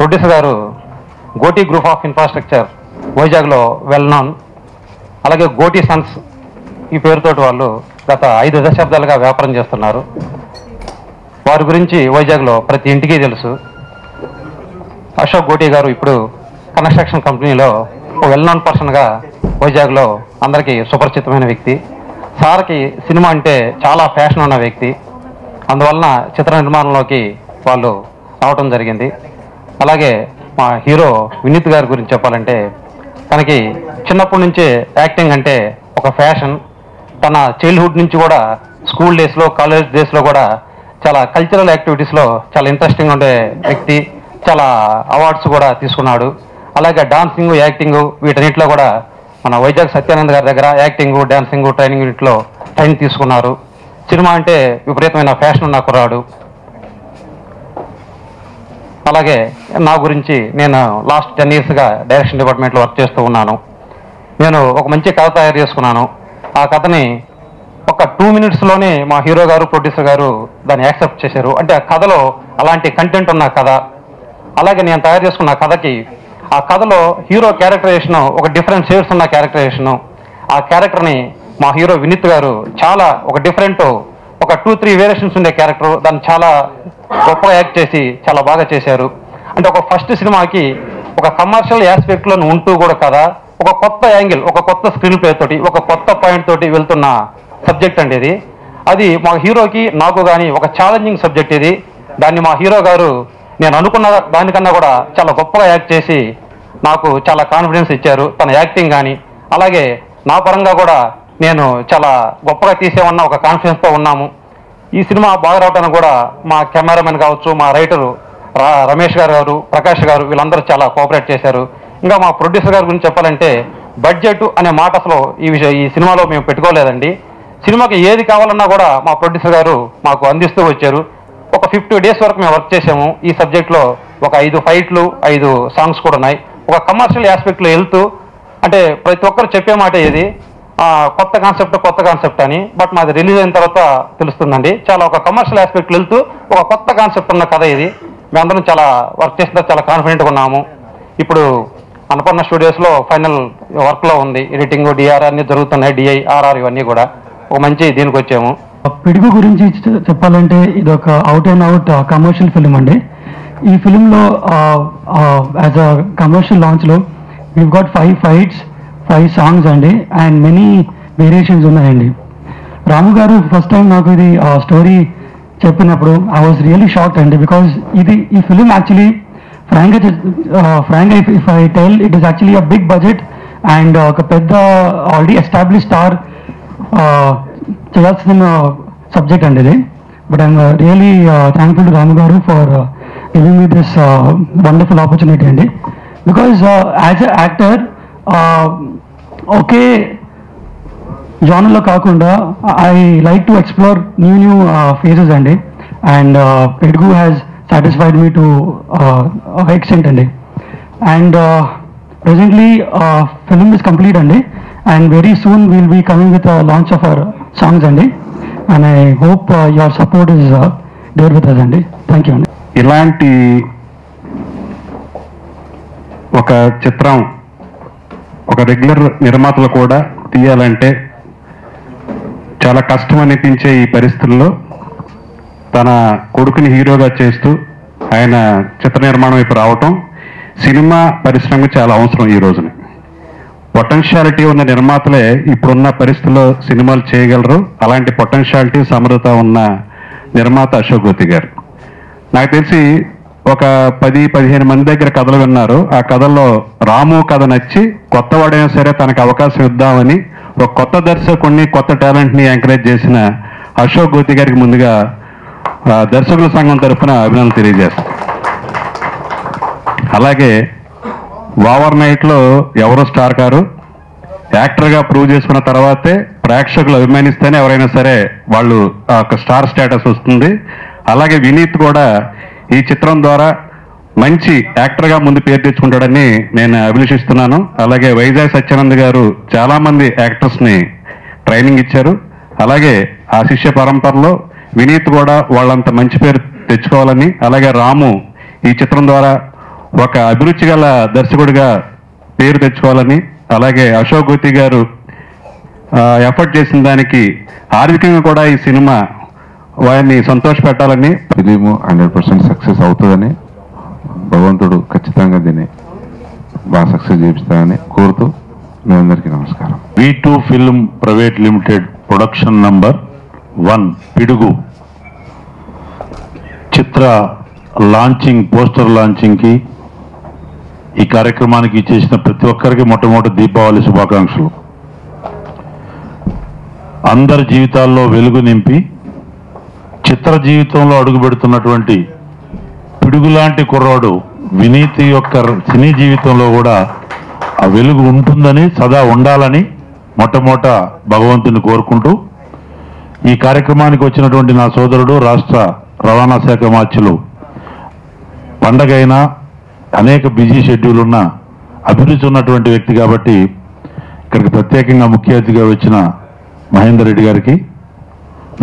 Producer గారు గోటీ group of infrastructure వైజాగ్లో well known, అలాగే గోటీ సన్స్ ఈ పేరుతోటి వాళ్ళు గత 5 దశాబ్దాలుగా వ్యాపారం చేస్తున్నారు. వారి గురించి వైజాగ్లో ప్రతి ఇంటికి తెలుసు. అశోక్ గోటీ గారు ఇప్పుడు కన్స్ట్రక్షన్ కంపెనీలో వెల్ నోన్ పర్సన్గా వైజాగ్లో అందరికీ సుపరిచితమైన వ్యక్తి. సార్కి సినిమా అంటే చాలా ఫ్యాషన్ ఉన్న వ్యక్తి, అందువలన చిత్ర నిర్మాణంలోకి వాళ్ళు రావటం జరిగింది. అలాగే మా హీరో వినీత్ గారి గురించి చెప్పాలంటే తనకి చిన్నప్పటి నుంచే యాక్టింగ్ అంటే ఒక ఫ్యాషన్. తన చైల్డ్హుడ్ నుంచి కూడా స్కూల్ డేస్లో కాలేజ్ డేస్లో కూడా చాలా కల్చరల్ యాక్టివిటీస్లో చాలా ఇంట్రెస్టింగ్ ఉండే వ్యక్తి. చాలా అవార్డ్స్ కూడా తీసుకున్నాడు. అలాగే డాన్సింగ్, యాక్టింగ్ వీటన్నిటిలో కూడా మన వైజాగ్ సత్యానంద్ గారి దగ్గర యాక్టింగ్, డాన్సింగ్ ట్రైనింగ్ యూనిట్లో ట్రైనింగ్ తీసుకున్నారు. సినిమా అంటే విపరీతమైన ఫ్యాషన్ ఉన్న కుర్రాడు. అలాగే నా గురించి నేను లాస్ట్ 10 yearsగా డైరెక్షన్ డిపార్ట్మెంట్లో వర్క్ చేస్తూ ఉన్నాను. నేను ఒక మంచి కథ తయారు చేసుకున్నాను. ఆ కథని ఒక 2 minutesలోనే మా హీరో గారు, ప్రొడ్యూసర్ గారు దాన్ని యాక్సెప్ట్ చేశారు. అంటే ఆ కథలో అలాంటి కంటెంట్ ఉన్న కథ. అలాగే నేను తయారు చేసుకున్న కథకి ఆ కథలో హీరో క్యారెక్టరైజేషన్ ఒక డిఫరెంట్ షేడ్స్ ఉన్న క్యారెక్టరైజేషను. ఆ క్యారెక్టర్ని మా హీరో వినీత్ గారు చాలా ఒక డిఫరెంట్ ఒక 2-3 వేరియేషన్స్ ఉండే క్యారెక్టర్ దాన్ని చాలా గొప్పగా యాక్ట్ చేసి చాలా బాగా చేశారు. అంటే ఒక ఫస్ట్ సినిమాకి ఒక కమర్షియల్ ఆస్పెక్ట్లో ఉంటూ కూడా కదా ఒక కొత్త యాంగిల్, ఒక కొత్త స్క్రీన్ ప్లే తోటి, ఒక కొత్త పాయింట్ తోటి వెళ్తున్న సబ్జెక్ట్ అండి ఇది. అది మా హీరోకి నాకు కానీ ఒక ఛాలెంజింగ్ సబ్జెక్ట్ ఇది. దాన్ని మా హీరో గారు నేను అనుకున్న దానికన్నా కూడా చాలా గొప్పగా యాక్ట్ చేసి నాకు చాలా కాన్ఫిడెన్స్ ఇచ్చారు. తన యాక్టింగ్ కానీ అలాగే నా పరంగా కూడా నేను చాలా గొప్పగా తీసేమన్న ఒక కాన్ఫిడెన్స్తో ఉన్నాము. ఈ సినిమా బాగా రావడానికి కూడా మా కెమెరామెన్ కావచ్చు, మా రైటరు రమేష్ గారు, ప్రకాష్ గారు వీళ్ళందరూ చాలా కోఆపరేట్ చేశారు. ఇంకా మా ప్రొడ్యూసర్ గారి గురించి చెప్పాలంటే బడ్జెట్ అనే మాట అసలు ఈ సినిమాలో మేము పెట్టుకోలేదండి. సినిమాకి ఏది కావాలన్నా కూడా మా ప్రొడ్యూసర్ గారు మాకు అందిస్తూ వచ్చారు. ఒక 50 days వరకు మేము వర్క్ చేసాము. ఈ సబ్జెక్ట్లో ఒక 5 ఫైట్లు, 5 సాంగ్స్ కూడా ఉన్నాయి. ఒక కమర్షియల్ ఆస్పెక్ట్లో వెళ్తూ అంటే ప్రతి ఒక్కరు చెప్పే మాట ఇది కొత్త కాన్సెప్ట్ అని. బట్ మాది రిలీజ్ అయిన తర్వాత తెలుస్తుందండి. చాలా ఒక కమర్షియల్ ఆస్పెక్ట్ వెళ్తూ ఒక కొత్త కాన్సెప్ట్ ఉన్న కథ ఇది. మేమందరం చాలా వర్క్ చేసిన చాలా కాన్ఫిడెంట్గా ఉన్నాము. ఇప్పుడు అన్నపూర్ణ స్టూడియోస్లో ఫైనల్ వర్క్లో ఉంది. ఎడిటింగ్, డిఆర్ అన్నీ జరుగుతున్నాయి. డిఐ, ఆర్ఆర్ ఇవన్నీ కూడా ఒక మంచి దీనికి వచ్చాము. పిడుగు గురించి చెప్పాలంటే ఇది ఒక out and out commercial film అండి. ఈ ఫిలింలో యాజ్ అ కమర్షియల్ లాంచ్లో వీవ్ గాట్ 5 fights, 5 songs అండి, అండ్ మెనీ వేరియేషన్స్ ఉన్నాయండి. రాము గారు ఫస్ట్ టైం నాకు ఇది స్టోరీ చెప్పినప్పుడు ఐ వాజ్ రియలీ షాక్డ్ అండి. బికాజ్ ఈ ఫిలిం యాక్చువల్లీ ఫ్రాంక్గా if I tell it is actually a big budget and ఒక పెద్ద ఆల్రెడీ ఎస్టాబ్లిష్ స్టార్ చేయాల్సిన సబ్జెక్ట్ అండి ఇది. But I'm really thankful to రాము గారు for giving me this wonderful opportunity అండి. బికాజ్ యాజ్ ఎ యాక్టర్ ఒకే జానర్లో కాకుండా I like to explore new phases అండి. And పిడుగు has satisfied me to extent అండి. And presently film is complete అండి, and very soon we'll be coming with a launch of our songs అండి, and I hope your support is there with us అండి. Thank you అండి. ఇలాంటి ఒక చిత్రం ఒక regular నిర్మాతలు కూడా తీయాలంటే చాలా కష్టం అనిపించే ఈ పరిస్థితుల్లో తన కొడుకుని హీరోగా చేస్తూ ఆయన చిత్ర నిర్మాణం వైపు రావటం సినిమా పరిశ్రమకు చాలా అవసరం. ఈ రోజున పొటెన్షియాలిటీ ఉన్న నిర్మాతలే ఇప్పుడున్న పరిస్థితుల్లో సినిమాలు చేయగలరు. అలాంటి పొటెన్షియాలిటీ సమర్థత ఉన్న నిర్మాత అశోక్ గోతి గారు. నాకు తెలిసి ఒక 10-15 మంది దగ్గర కథలు విన్నారు. ఆ కథల్లో రాము కథ నచ్చి కొత్తవాడైనా సరే తనకు అవకాశం ఇద్దామని ఒక కొత్త దర్శకుడిని, కొత్త టాలెంట్ని ఎంకరేజ్ చేసిన అశోక్ గోతి గారికి ముందుగా దర్శకుల సంఘం తరఫున అభినందనలు తెలియజేస్తాను. అలాగే ఓవర్ నైట్లో ఎవరో స్టార్ కారు, యాక్టర్గా ప్రూవ్ చేసుకున్న తర్వాతే ప్రేక్షకులు అభిమానిస్తేనే ఎవరైనా సరే వాళ్ళు ఒక స్టార్ స్టేటస్ వస్తుంది. అలాగే వినీత్ కూడా ఈ చిత్రం ద్వారా మంచి యాక్టర్గా ముందు పేరు తెచ్చుకుంటాడని నేను అభిలషిస్తున్నాను. అలాగే వైజాగ్ సత్యానంద్ గారు చాలామంది యాక్టర్స్ని ట్రైనింగ్ ఇచ్చారు. అలాగే ఆ శిష్య పరంపరలో వినీత్ కూడా వాళ్ళంత మంచి పేరు తెచ్చుకోవాలని, అలాగే రాము ఈ చిత్రం ద్వారా ఒక అభిరుచి గల దర్శకుడిగా పేరు తెచ్చుకోవాలని, అలాగే అశోక్ గోతి గారు ఎఫర్ట్ చేసిన దానికి ఆర్థికంగా కూడా ఈ సినిమా వారిని సంతోషపెట్టాలని, ఫిలిము 100% సక్సెస్ అవుతుందని, భగవంతుడు ఖచ్చితంగా దీన్ని బాగా సక్సెస్ చేపిస్తారని కోరుతూ మీ అందరికీ నమస్కారం. V2 film private limited production number 1 పిడుగు చిత్ర లాంచింగ్, పోస్టర్ లాంచింగ్కి ఈ కార్యక్రమానికి ఇచ్చేసిన ప్రతి ఒక్కరికి మొట్టమొదటి దీపావళి శుభాకాంక్షలు. అందరి జీవితాల్లో వెలుగు నింపి చిత్ర జీవితంలో అడుగుపెడుతున్నటువంటి పిడుగులాంటి కుర్రాడు వినీత్ యొక్క సినీ జీవితంలో కూడా ఆ వెలుగు ఉంటుందని, సదా ఉండాలని మొట్టమొదట భగవంతుని కోరుకుంటూ ఈ కార్యక్రమానికి వచ్చినటువంటి నా సోదరుడు రాష్ట్ర రవాణా శాఖ మార్చులు, పండగైనా అనేక బిజీ షెడ్యూల్ ఉన్న అభిరుచి ఉన్నటువంటి వ్యక్తి కాబట్టి ఇక్కడికి ప్రత్యేకంగా ముఖ్య అతిథిగా వచ్చిన మహేందర్ రెడ్డి గారికి,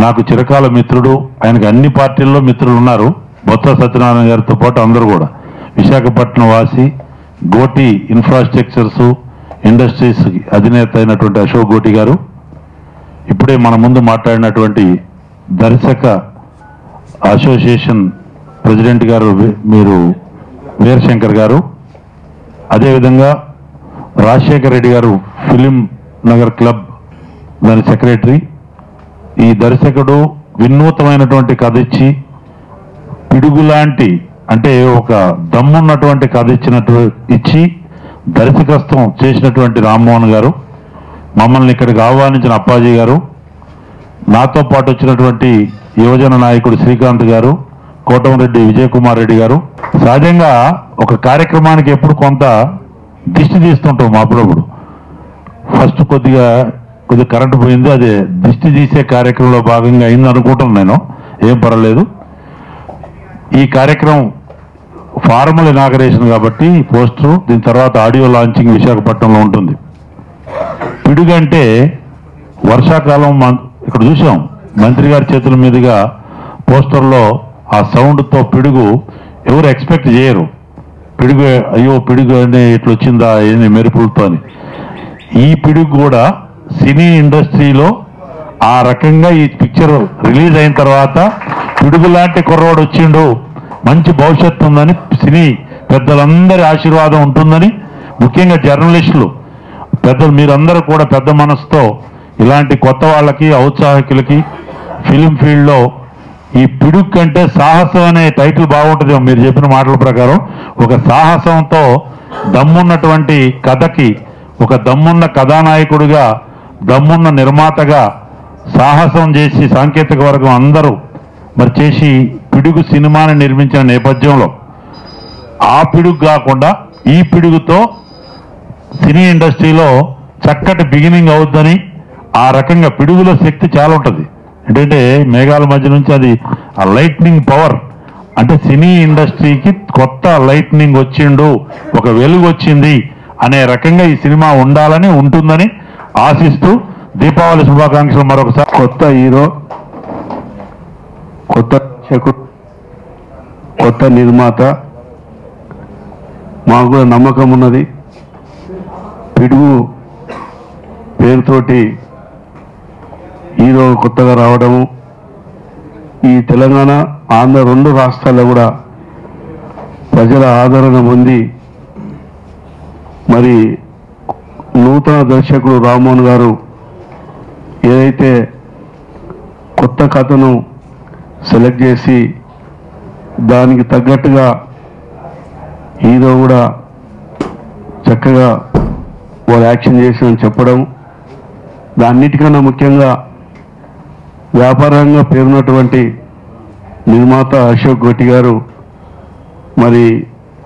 నాకు చిరకాల మిత్రుడు, ఆయనకు అన్ని పార్టీల్లో మిత్రులు ఉన్నారు, బొత్స సత్యనారాయణ గారితో పాటు అందరూ కూడా విశాఖపట్నం వాసి, గోటి ఇన్ఫ్రాస్ట్రక్చర్స్ ఇండస్ట్రీస్ అధినేత అయినటువంటి అశోక్ గోటి గారు, ఇప్పుడే మన ముందు మాట్లాడినటువంటి దర్శక అసోసియేషన్ ప్రెసిడెంట్ గారు మీరు వీరశంకర్ గారు, అదేవిధంగా రాజశేఖర్ రెడ్డి గారు ఫిలిం నగర్ క్లబ్ దాని సెక్రటరీ, ఈ దర్శకుడు వినూతమైనటువంటి కథ ఇచ్చి పిడుగులాంటి అంటే ఒక దమ్మున్నటువంటి కథ ఇచ్చి దర్శకత్వం చేసినటువంటి రామ్మోహన్ గారు, మమ్మల్ని ఇక్కడికి ఆహ్వానించిన అప్పాజీ గారు, నాతో పాటు వచ్చినటువంటి యువజన నాయకుడు శ్రీకాంత్ గారు, కోటంరెడ్డి విజయ్ కుమార్ రెడ్డి గారు. సహజంగా ఒక కార్యక్రమానికి ఎప్పుడు కొంత దిష్టి తీస్తుంటాం. అప్పుడప్పుడు ఫస్ట్ కొద్దిగా కరెంటు పోయింది, అదే దిష్టి తీసే కార్యక్రమంలో భాగంగా అయింది అనుకుంటున్నాను నేను, ఏం పర్వాలేదు. ఈ కార్యక్రమం ఫార్మల్ ఇనాగరేషన్ కాబట్టి పోస్టరు, దీని తర్వాత ఆడియో లాంచింగ్ విశాఖపట్నంలో ఉంటుంది. పిడుగంటే వర్షాకాలం ఇక్కడ చూసాం, మంత్రి గారి చేతుల మీదుగా పోస్టర్లో ఆ సౌండ్తో పిడుగు ఎవరు ఎక్స్పెక్ట్ చేయరు. పిడుగు అయ్యో పిడుగు అని ఇట్లా వచ్చిందా ఏంది మెరుపులతో అని. ఈ పిడుగు కూడా సినీ ఇండస్ట్రీలో ఆ రకంగా ఈ పిక్చర్ రిలీజ్ అయిన తర్వాత పిడుగు లాంటి కుర్రోడు వచ్చిండు, మంచి భవిష్యత్తు ఉందని, సినీ పెద్దలందరి ఆశీర్వాదం ఉంటుందని, ముఖ్యంగా జర్నలిస్టులు పెద్దలు మీరందరూ కూడా పెద్ద మనసుతో ఇలాంటి కొత్త వాళ్ళకి, ఔత్సాహికులకి ఫిలిం ఫీల్డ్లో ఈ పిడుగు కంటే సాహసం అనే టైటిల్ బాగుంటుంది. మీరు చెప్పిన మాటల ప్రకారం ఒక సాహసంతో దమ్మున్నటువంటి కథకి ఒక దమ్మున్న కథానాయకుడిగా, దమ్మున్న నిర్మాతగా సాహసం చేసి సాంకేతిక వర్గం అందరూ మరి చేసి పిడుగు సినిమాని నిర్మించిన నేపథ్యంలో ఆ పిడుగు కాకుండా ఈ పిడుగుతో సినీ ఇండస్ట్రీలో చక్కటి బిగినింగ్ అవుద్దని, ఆ రకంగా పిడుగులో శక్తి చాలా ఉంటుంది. ఏంటంటే మేఘాల మధ్య నుంచి అది ఆ లైట్నింగ్ పవర్, అంటే సినీ ఇండస్ట్రీకి కొత్త లైట్నింగ్ వచ్చిండు, ఒక వెలుగు వచ్చింది అనే రకంగా ఈ సినిమా ఉండాలని, ఉంటుందని ఆశిస్తూ దీపావళి శుభాకాంక్షలు మరొకసారి. కొత్త హీరో, కొత్త దర్శకుడు, కొత్త నిర్మాత, మాకు కూడా నమ్మకం ఉన్నది. పిడుగు పేరుతోటి హీరో కొత్తగా రావడము, ఈ తెలంగాణ ఆంధ్ర రెండు రాష్ట్రాల్లో కూడా ప్రజల ఆదరణ పొంది మరి నూతన దర్శకుడు రామ్మోహన్ గారు ఏదైతే కొత్త కథను సెలెక్ట్ చేసి దానికి తగ్గట్టుగా హీరో కూడా చక్కగా వారు యాక్షన్ చేసిన చెప్పడం, దాన్నిటికన్నా ముఖ్యంగా వ్యాపారంగా పేరున్నటువంటి నిర్మాత అశోక్ గోటి గారు మరి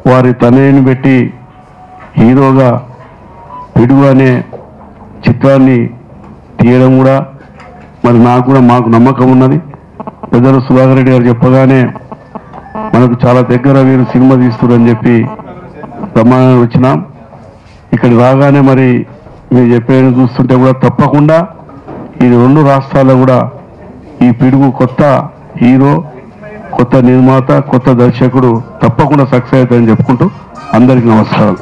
వారి తనయుని పెట్టి హీరోగా పిడుగు అనే చిత్రాన్ని తీయడం కూడా మరి మాకు నమ్మకం ఉన్నది. పెద్దలు సుధాకర్ రెడ్డి గారు చెప్పగానే మనకు చాలా దగ్గర వీరు సినిమా తీస్తున్నారని చెప్పి ప్రమాణం వచ్చినాం. ఇక్కడ రాగానే మరి మీరు చెప్పేది చూస్తుంటే కూడా తప్పకుండా ఈ 2 రాష్ట్రాల్లో కూడా ఈ పిడుగు కొత్త హీరో, కొత్త నిర్మాత, కొత్త దర్శకుడు తప్పకుండా సక్సెస్ అవుతాయని చెప్పుకుంటూ అందరికీ నమస్కారం.